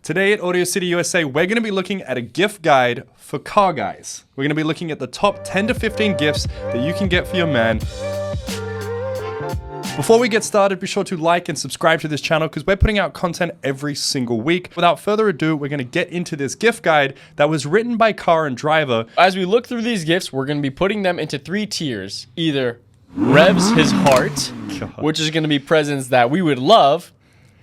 Today at Audio City USA, we're going to be looking at a gift guide for car guys. We're going to be looking at the top 10 to 15 gifts that you can get for your man. Before we get started, be sure to like and subscribe to this channel because we're putting out content every single week. Without further ado, we're going to get into this gift guide that was written by Car and Driver. As we look through these gifts, we're going to be putting them into 3 tiers. Either revs his heart, which is going to be presents that we would love.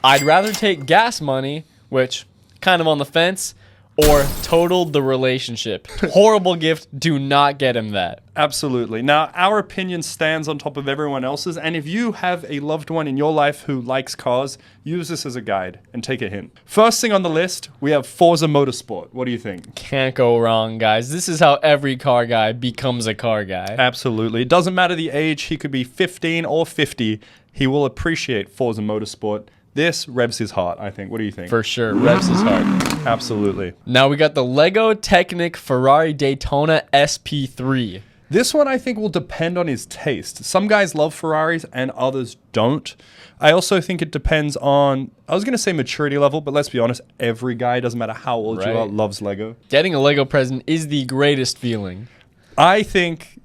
I'd rather take gas money, which kind of on the fence, or totaled the relationship. Horrible gift. Do not get him that. Absolutely. Now, our opinion stands on top of everyone else's, and if you have a loved one in your life who likes cars, use this as a guide and take a hint. First thing on the list, we have Forza Motorsport. What do you think? Can't go wrong, guys. This is how every car guy becomes a car guy. Absolutely. It doesn't matter the age. He could be 15 or 50. He will appreciate Forza Motorsport. This revs his heart, I think. What do you think? For sure. Revs his heart. Absolutely. Now we got the Lego Technic Ferrari Daytona SP3. This one, I think, will depend on his taste. Some guys love Ferraris and others don't. I also think it depends on, I was going to say maturity level, but let's be honest, every guy, doesn't matter how old you are, loves Lego. Getting a Lego present is the greatest feeling. I think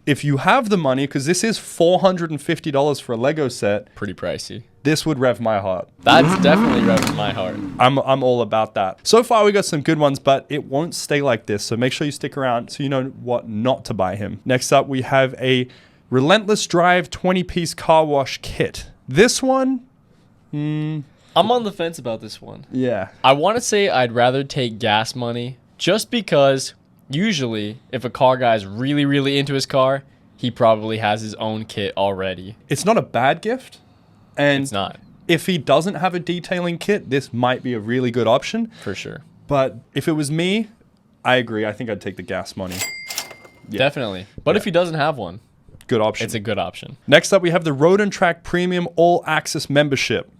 if you have the money, because this is $450 for a Lego set. Pretty pricey. This would rev my heart. That's definitely revving my heart. I'm all about that. So far, we got some good ones, but it won't stay like this. So make sure you stick around so you know what not to buy him. Next up, we have a Relentless Drive 20-piece car wash kit. This one, I'm on the fence about this one. yeah. I want to say I'd rather take gas money just because usually if a car guy's really, really into his car, he probably has his own kit already. It's not a bad gift. And it's not. If he doesn't have a detailing kit, this might be a really good option. For sure. But if it was me, I agree. I think I'd take the gas money. Yeah. Definitely. But if he doesn't have one, good option. It's a good option. Next up, we have the Road and Track Premium All Access Membership.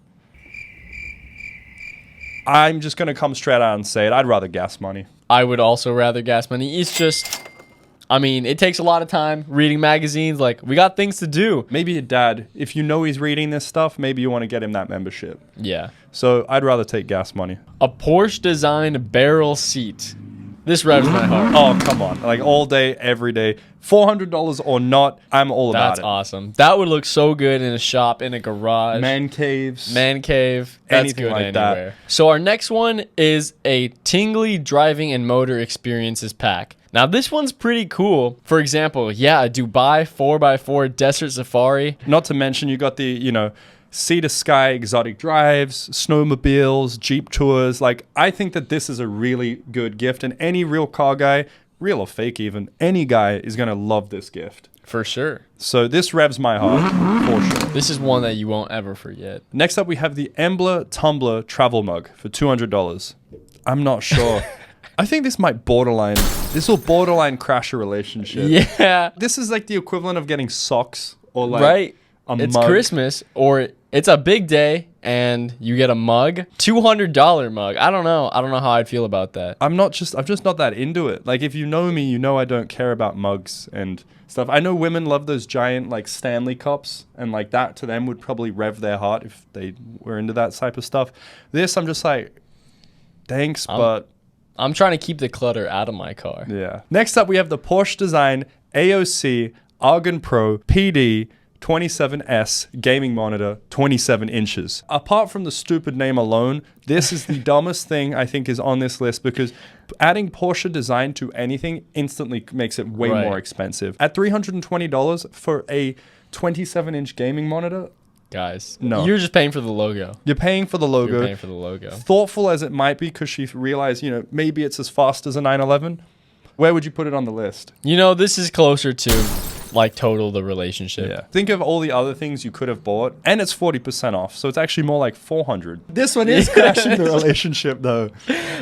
I'm just going to come straight out and say it. I'd rather gas money. I would also rather gas money. It's just, I mean, it takes a lot of time reading magazines. Like, we got things to do. Maybe your dad, if you know he's reading this stuff, maybe you want to get him that membership. Yeah. So I'd rather take gas money. A Porsche designed barrel seat. This revs my heart. Oh, come on. Like all day, every day. $400 or not, I'm all about it. That's awesome. That would look so good in a shop, in a garage. Man caves. Man cave. That's anything good like anywhere. that. So our next one is a Tingly Driving and Motor Experiences pack. Now this one's pretty cool. For example, yeah, a Dubai 4x4 Desert Safari. Not to mention you got the, sea to sky exotic drives, snowmobiles, Jeep tours. Like, I think that this is a really good gift, and any real car guy, real or fake even, any guy is going to love this gift. For sure. So this revs my heart, for sure. This is one that you won't ever forget. Next up, we have the Embler Tumbler travel mug for $200. I'm not sure. I think this will borderline crash a relationship. Yeah. This is like the equivalent of getting socks or like right. a It's mug. Christmas or it's a big day and you get a mug. $200 mug. I don't know how I'd feel about that. I'm just not that into it. Like, if you know me, you know I don't care about mugs and stuff. I know women love those giant like Stanley cups, and like that to them would probably rev their heart if they were into that type of stuff. This, I'm just like, thanks, but I'm trying to keep the clutter out of my car. yeah. Next up, we have the Porsche Design AOC Argon Pro PD 27S gaming monitor, 27 inches. Apart from the stupid name alone, this is the dumbest thing I think is on this list because adding Porsche design to anything instantly makes it way more expensive. At $320 for a 27-inch gaming monitor, guys, no. You're just paying for the logo. You're paying for the logo. You're paying for the logo. Thoughtful as it might be because she realized, maybe it's as fast as a 911. Where would you put it on the list? This is closer to like total the relationship. Yeah. Think of all the other things you could have bought, and it's 40% off, so it's actually more like $400. This one is crashing the relationship, though.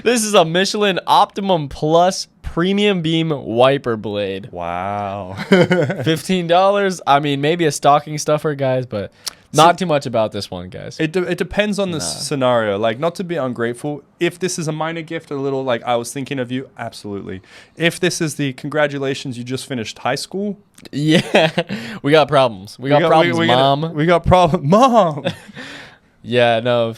This is a Michelin Optimum Plus Premium Beam Wiper Blade. Wow. $15. I mean, maybe a stocking stuffer, guys, but not too much about this one, guys. It depends on the scenario. Like, not to be ungrateful. If this is a minor gift, a little like I was thinking of you, absolutely. If this is the congratulations, you just finished high school. Yeah, we got problems. We got problems, Mom. We got problems, Mom. Yeah, no.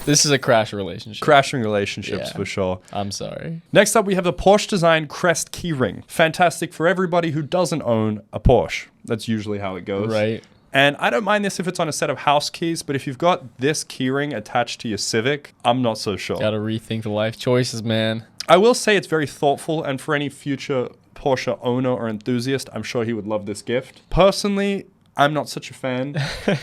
This is a crash relationship. Crashing relationships Yeah. for sure. I'm sorry. Next up, we have the Porsche Design Crest keyring. Fantastic for everybody who doesn't own a Porsche. That's usually how it goes. Right. And I don't mind this if it's on a set of house keys, but if you've got this keyring attached to your Civic, I'm not so sure. Gotta rethink the life choices, man. I will say it's very thoughtful, and for any future Porsche owner or enthusiast, I'm sure he would love this gift. Personally, I'm not such a fan.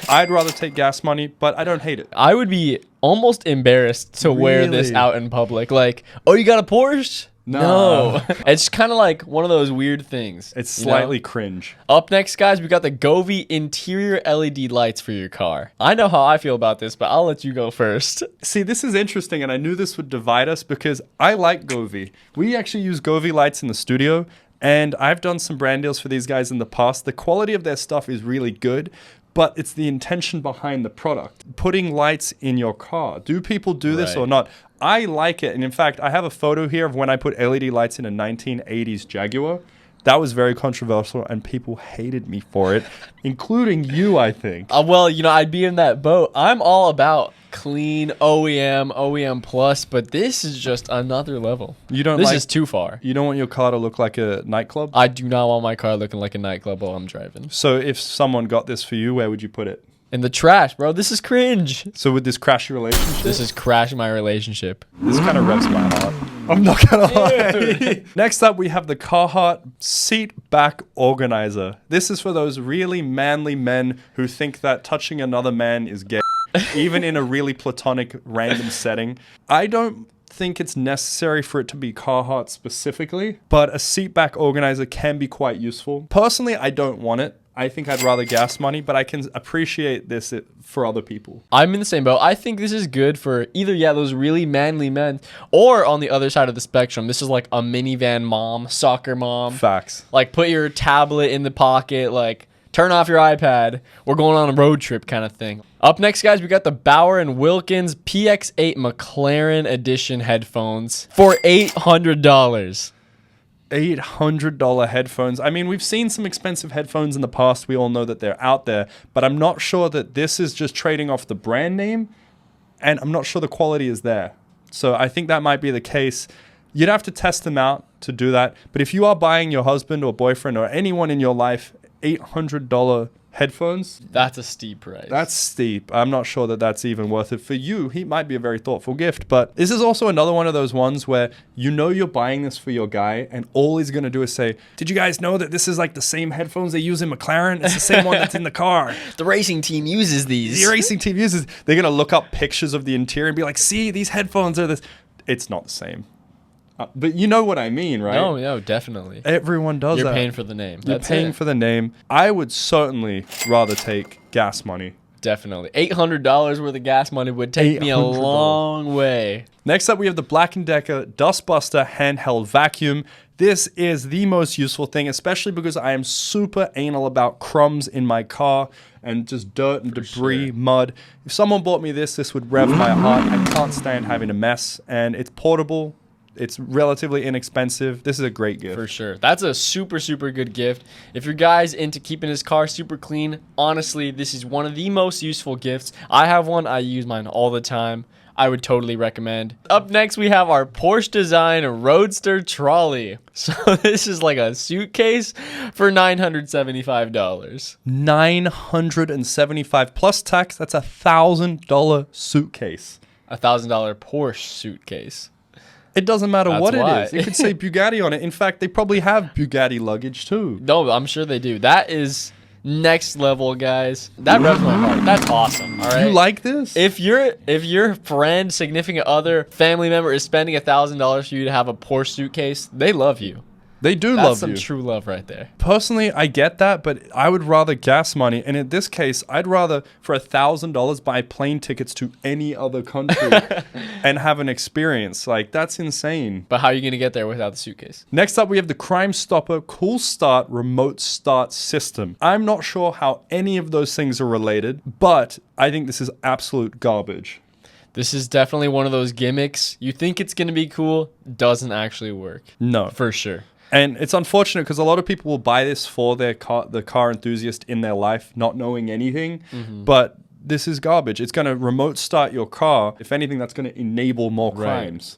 I'd rather take gas money, but I don't hate it. I would be almost embarrassed to wear this Really? out in public. Like, oh, you got a Porsche? No. It's kind of like one of those weird things. It's you know? slightly cringe. Up next, guys, we got the Govee interior LED lights for your car. I know how I feel about this, but I'll let you go first. See, this is interesting, and I knew this would divide us because I like Govee. We actually use Govee lights in the studio, and I've done some brand deals for these guys in the past. The quality of their stuff is really good, but it's the intention behind the product. Putting lights in your car. Do people do this Right. or not? I like it. And in fact, I have a photo here of when I put LED lights in a 1980s Jaguar. That was very controversial, and people hated me for it, including you, I think. Well, you know, I'd be in that boat. I'm all about clean OEM plus, but this is just another level. You don't This like, is too far. you don't want your car to look like a nightclub? I do not want my car looking like a nightclub while I'm driving. So if someone got this for you, where would you put it? In the trash, bro. This is cringe. So would this crash your relationship? This is crashing my relationship. This kind of revs my heart. I'm not gonna lie. Next up, we have the Carhartt seat back organizer. This is for those really manly men who think that touching another man is gay, even in a really platonic, random setting. I don't think it's necessary for it to be Carhartt specifically, but a seat back organizer can be quite useful. Personally, I don't want it. I think I'd rather gas money, but I can appreciate this for other people. I'm in the same boat. I think this is good for either, those really manly men, or on the other side of the spectrum, this is like a minivan mom, soccer mom. Facts. Like, put your tablet in the pocket, like, turn off your iPad. We're going on a road trip kind of thing. Up next, guys, we got the Bauer & Wilkins PX8 McLaren Edition headphones for $800. $800 headphones. I mean, we've seen some expensive headphones in the past. We all know that they're out there, but I'm not sure that this is just trading off the brand name, and I'm not sure the quality is there. So I think that might be the case. You'd have to test them out to do that. But if you are buying your husband or boyfriend or anyone in your life $800 headphones, That's a steep price. that's steep. I'm not sure that that's even worth it for you. He might be a very thoughtful gift, but this is also another one of those ones where you know you're buying this for your guy, and all he's going to do is say, did you guys know that this is like the same headphones they use in McLaren? It's the same one that's in the car. the racing team uses these. The racing team uses. They're going to look up pictures of the interior and be like, see, these headphones are this. It's not the same. But you know what I mean, right? No, definitely. Everyone does You're that. paying for the name. You're That's paying it. for the name. I would certainly rather take gas money. Definitely. $800 worth of gas money would take me a $800. long way. Next up, we have the Black & Decker Dustbuster handheld vacuum. This is the most useful thing, especially because I am super anal about crumbs in my car and just dirt and debris, mud. If someone bought me this would rev my heart. I can't stand having a mess, and it's portable. It's relatively inexpensive. This is a great gift. For sure. That's a super, super good gift. If your guy's into keeping his car super clean, honestly, this is one of the most useful gifts. I have one. I use mine all the time. I would totally recommend. Up next, we have our Porsche Design Roadster Trolley. So this is like a suitcase for $975. $975 plus tax. That's $1,000 suitcase. $1,000 Porsche suitcase. It doesn't matter That's what why. it is. It could say Bugatti on it. In fact, they probably have Bugatti luggage too. No, I'm sure they do. That is next level, guys. That revs my heart. That's awesome. All right. You like this? If your friend, significant other, family member is spending $1,000 for you to have a Porsche suitcase, they love you. They do That's love some you. true love right there. Personally, I get that, but I would rather gas money. And in this case, I'd rather for $1,000 buy plane tickets to any other country and have an experience. Like, that's insane. But how are you gonna get there without the suitcase? Next up, we have the Crime Stopper Cool Start Remote Start System. I'm not sure how any of those things are related, but I think this is absolute garbage. This is definitely one of those gimmicks. You think it's gonna be cool, doesn't actually work. No. For sure. And it's unfortunate because a lot of people will buy this for the car enthusiast in their life, not knowing anything. But this is garbage. It's going to remote start your car. If anything, that's going to enable more crimes.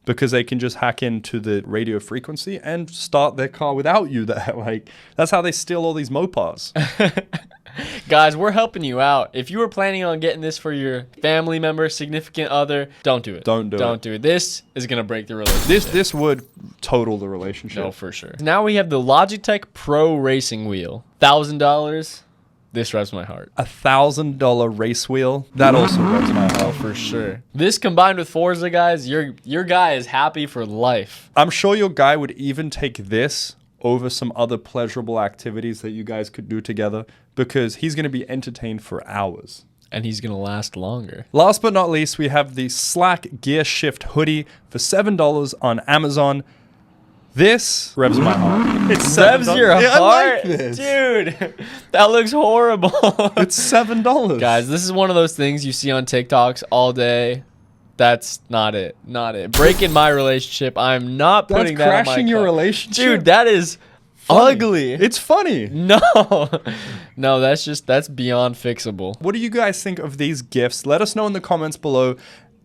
Because they can just hack into the radio frequency and start their car without you. That's how they steal all these Mopars. Guys, we're helping you out. If you were planning on getting this for your family member, significant other, don't do it. Don't do it. This is going to break the relationship. This would total the relationship. No, for sure. Now we have the Logitech Pro Racing Wheel. $1,000. This revs my heart. $1,000 race wheel. That also revs my Oh, heart. for sure. This combined with Forza, guys, your guy is happy for life. I'm sure your guy would even take this over some other pleasurable activities that you guys could do together because he's going to be entertained for hours. And he's going to last longer. Last but not least, we have the Slack Gear Shift hoodie for $7 on Amazon. This revs my heart. It's Revs $7. your Yeah, heart? I like this. Dude, that looks horrible. It's $7. Guys, this is one of those things you see on TikToks all day. That's not it. Not it. Breaking my relationship. I'm not putting that on my crashing your car. relationship. Dude, that is Funny. ugly. It's funny. No. No, that's beyond fixable. What do you guys think of these gifts? Let us know in the comments below.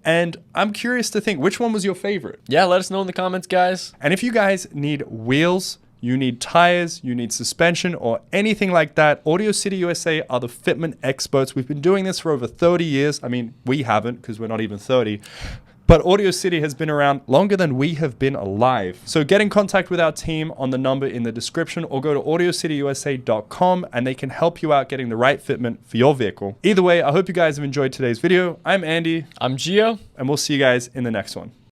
And I'm curious to think, which one was your favorite? Yeah, let us know in the comments, guys. And if you guys need wheels, you need tires, you need suspension, or anything like that, Audio City USA are the fitment experts. We've been doing this for over 30 years. I mean, we haven't because we're not even 30. But Audio City has been around longer than we have been alive. So get in contact with our team on the number in the description or go to AudioCityUSA.com and they can help you out getting the right fitment for your vehicle. Either way, I hope you guys have enjoyed today's video. I'm Andy. I'm Gio. And we'll see you guys in the next one.